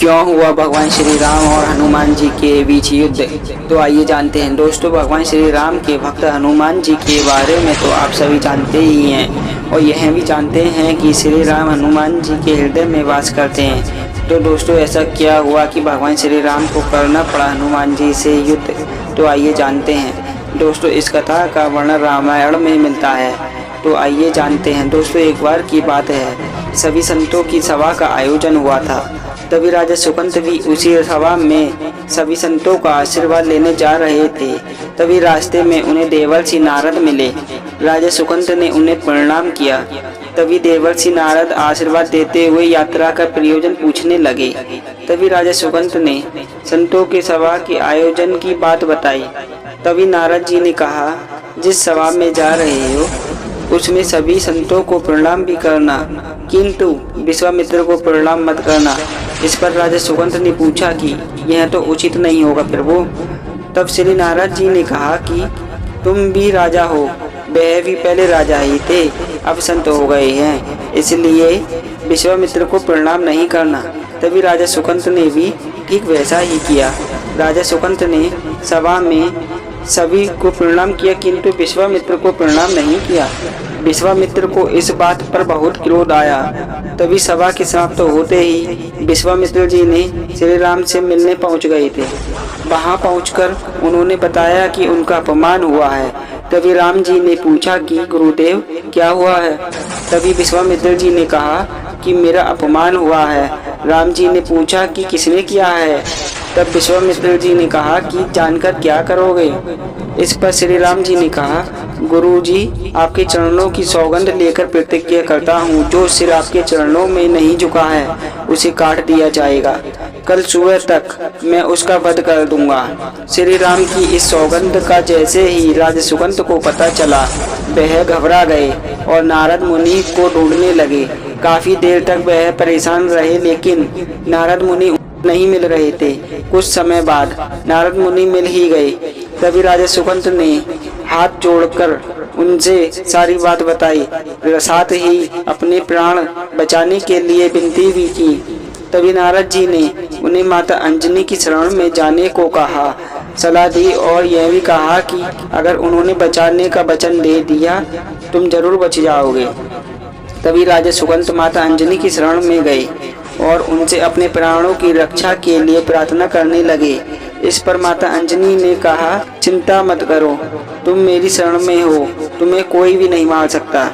क्यों हुआ भगवान श्री राम और हनुमान जी के बीच युद्ध। तो आइए जानते हैं दोस्तों, भगवान श्री राम के भक्त हनुमान जी के बारे में तो आप सभी जानते ही हैं और यह भी जानते हैं कि श्री राम हनुमान जी के हृदय में वास करते हैं। तो दोस्तों, ऐसा क्या हुआ कि भगवान श्री राम को करना पड़ा हनुमान जी से युद्ध। तो आइए जानते हैं दोस्तों, इस कथा का वर्णन रामायण में मिलता है। तो आइए जानते हैं दोस्तों, एक बार की बात है, सभी संतों की सभा का आयोजन हुआ था। तभी राजा सुकंत भी उसी सभा में सभी संतों का आशीर्वाद लेने जा रहे थे। तभी रास्ते में उन्हें देवर्षि नारद मिले। राजा सुकंत ने उन्हें प्रणाम किया। तभी देवर्षि नारद आशीर्वाद देते हुए यात्रा का प्रयोजन पूछने लगे। तभी राजा सुकंत ने संतों के सभा के आयोजन की बात बताई। तभी नारद जी ने कहा, जिस सभा में जा रहे हो उसमें सभी संतों को प्रणाम भी करना, किंतु विश्वामित्र को प्रणाम मत करना। इस पर राजा सुकंत ने पूछा कि यह तो उचित नहीं होगा प्रभु। तब श्री नारद जी ने कहा कि तुम भी राजा हो, वह भी पहले राजा ही थे, अब संत हो गए हैं, इसलिए विश्वामित्र को प्रणाम नहीं करना। तभी राजा सुकंत ने भी ठीक वैसा ही किया। राजा सुकंत ने सभा में सभी को प्रणाम किया, किंतु विश्वामित्र को प्रणाम नहीं किया। विश्वामित्र को इस बात पर बहुत क्रोध आया। तभी सभा के समाप्त होते ही विश्वामित्र जी ने श्री राम से मिलने पहुंच गए थे। वहां पहुंचकर उन्होंने बताया कि उनका अपमान हुआ है। तभी राम जी ने पूछा कि गुरुदेव क्या हुआ है। तभी विश्वामित्र जी ने कहा कि मेरा अपमान हुआ है। राम जी ने पूछा कि किसने किया है। तब विश्वामित्र जी ने कहा कि जानकर क्या करोगे। इस पर श्री राम जी ने कहा, गुरुजी, आपके चरणों की सौगंध लेकर प्रतिज्ञा करता हूँ, जो सिर आपके चरणों में नहीं झुका है उसे काट दिया जाएगा। कल सुबह तक मैं उसका वध कर दूंगा। श्री राम की इस सौगंध का जैसे ही राजा सुकंत को पता चला, वह घबरा गए और नारद मुनि को ढूंढने लगे। काफी देर तक वह परेशान रहे, लेकिन नारद मुनि नहीं मिल रहे थे। कुछ समय बाद नारद मुनि मिल ही गए। तभी राजा सुकंत ने हाथ जोड़कर उनसे सारी बात बताई, साथ ही अपने प्राण बचाने के लिए विनती भी की। तभी नारद जी ने उन्हें माता अंजनी की शरण में जाने को कहा, सलाह दी और यह भी कहा कि अगर उन्होंने बचाने का वचन दे दिया तुम जरूर बच जाओगे। तभी राजा सुकंत माता अंजनी की शरण में गए और उनसे अपने प्राणों की रक्षा के लिए प्रार्थना करने लगे। इस पर माता अंजनी ने कहा, चिंता मत करो, तुम मेरी शरण में हो, तुम्हें कोई भी नहीं मार सकता।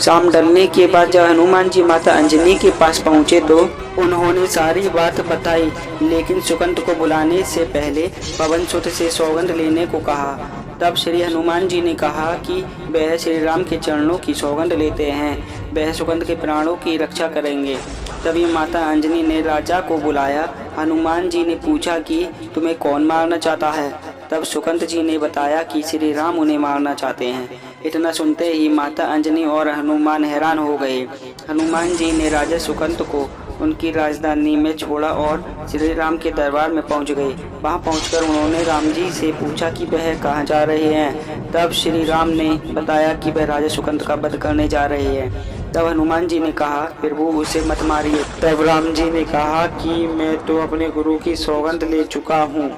शाम ढलने के बाद जब हनुमान जी माता अंजनी के पास पहुँचे तो उन्होंने सारी बात बताई, लेकिन सुकंत को बुलाने से पहले पवन सुत से सौगंध लेने को कहा। तब श्री हनुमान जी ने कहा कि वह श्री राम के चरणों की सौगंध लेते हैं, वह सुकंत के प्राणों की रक्षा करेंगे। तभी माता अंजनी ने राजा को बुलाया। हनुमान जी ने पूछा कि तुम्हें कौन मारना चाहता है। तब सुकंत जी ने बताया कि श्री राम उन्हें मारना चाहते हैं। इतना सुनते ही माता अंजनी और हनुमान हैरान हो गए। हनुमान जी ने राजा सुकंत को उनकी राजधानी में छोड़ा और श्री राम के दरबार में पहुंच गए। वहां पहुंचकर उन्होंने राम जी से पूछा कि वह कहां जा रहे हैं। तब श्री राम ने बताया कि वह राजा सुकंत का वध करने जा रहे हैं। तब हनुमान जी ने कहा, प्रभु उसे मत मारिए। तब राम जी ने कहा कि मैं तो अपने गुरु की सौगंध ले चुका हूँ,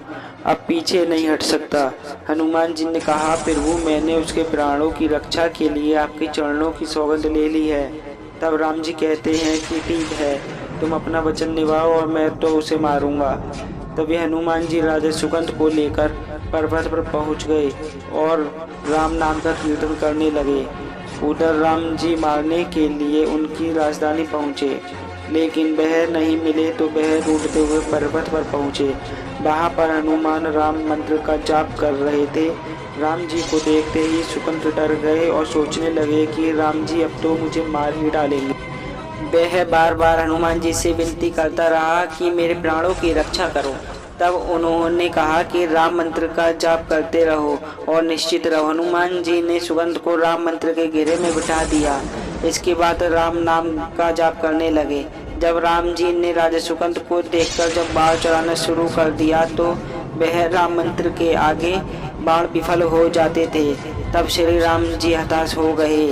अब पीछे नहीं हट सकता। हनुमान जी ने कहा, प्रभु मैंने उसके प्राणों की रक्षा के लिए आपके चरणों की सौगंध ले ली है। तब राम जी कहते हैं कि ठीक है, तुम अपना वचन निभाओ और मैं तो उसे मारूंगा। तभी हनुमान जी राजा सुकंत को लेकर पर्वत पर पहुंच गए और राम नाम का कीर्तन करने लगे। उधर राम जी मारने के लिए उनकी राजधानी पहुंचे, लेकिन वह नहीं मिले तो वह ढूंढते हुए पर्वत पर पहुंचे। वहां पर हनुमान राम मंत्र का जाप कर रहे थे। राम जी को देखते ही सुकंत डर गए और सोचने लगे कि राम जी अब तो मुझे मार ही डालेंगे। वह बार बार हनुमान जी से विनती करता रहा कि मेरे प्राणों की रक्षा करो। तब उन्होंने कहा कि राम मंत्र का जाप करते रहो और निश्चित रहो। हनुमान जी ने सुगंध को राम मंत्र के घेरे में बिठा दिया। इसके बाद राम नाम का जाप करने लगे। जब राम जी ने राजा सुकंत को देखकर जब बाण चलाना शुरू कर दिया तो वह राम मंत्र के आगे बाण विफल हो जाते थे। तब श्री राम जी हताश हो गए।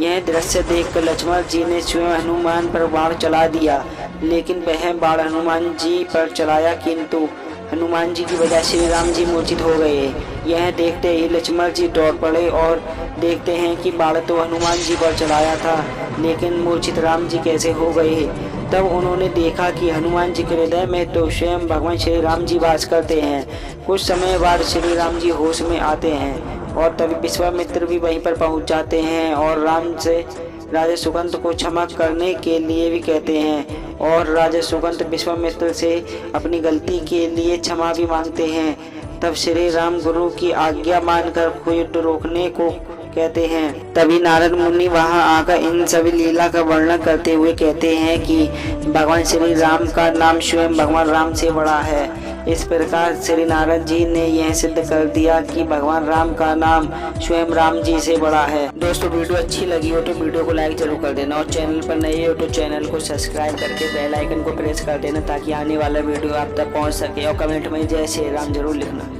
यह दृश्य देखकर लक्ष्मण जी ने स्वयं हनुमान पर बाण चला दिया। लेकिन वह बाण हनुमान जी पर चलाया, किंतु हनुमान जी की वजह श्री राम जी मूर्छित हो गए। यह देखते ही लक्ष्मण जी दौड़ पड़े और देखते हैं कि बाण तो हनुमान जी पर चलाया था, लेकिन मूर्छित राम जी कैसे हो गए। तब उन्होंने देखा कि हनुमान जी के हृदय में तो स्वयं भगवान श्री राम जी वास करते हैं। कुछ समय बाद श्री राम जी होश में आते हैं और तभी विश्वामित्र भी वहीं पर पहुंच जाते हैं और राम से राजा सुगंध को क्षमा करने के लिए भी कहते हैं, और राजा सुगंध विश्वामित्र से अपनी गलती के लिए क्षमा भी मांगते हैं। तब श्री राम गुरु की आज्ञा मानकर युद्ध रोकने को कहते हैं। तभी नारद मुनि वहां आकर इन सभी लीला का वर्णन करते हुए कहते हैं कि भगवान श्री राम का नाम स्वयं भगवान राम से बड़ा है। इस प्रकार श्री नारद जी ने यह सिद्ध कर दिया कि भगवान राम का नाम स्वयं राम जी से बड़ा है। दोस्तों, वीडियो अच्छी लगी हो तो वीडियो को लाइक जरूर कर देना, और चैनल पर नए हो तो चैनल को सब्सक्राइब करके बेल आइकन को प्रेस कर देना, ताकि आने वाला वीडियो आप तक पहुंच सके। और कमेंट में जय श्री राम जरूर लिखना।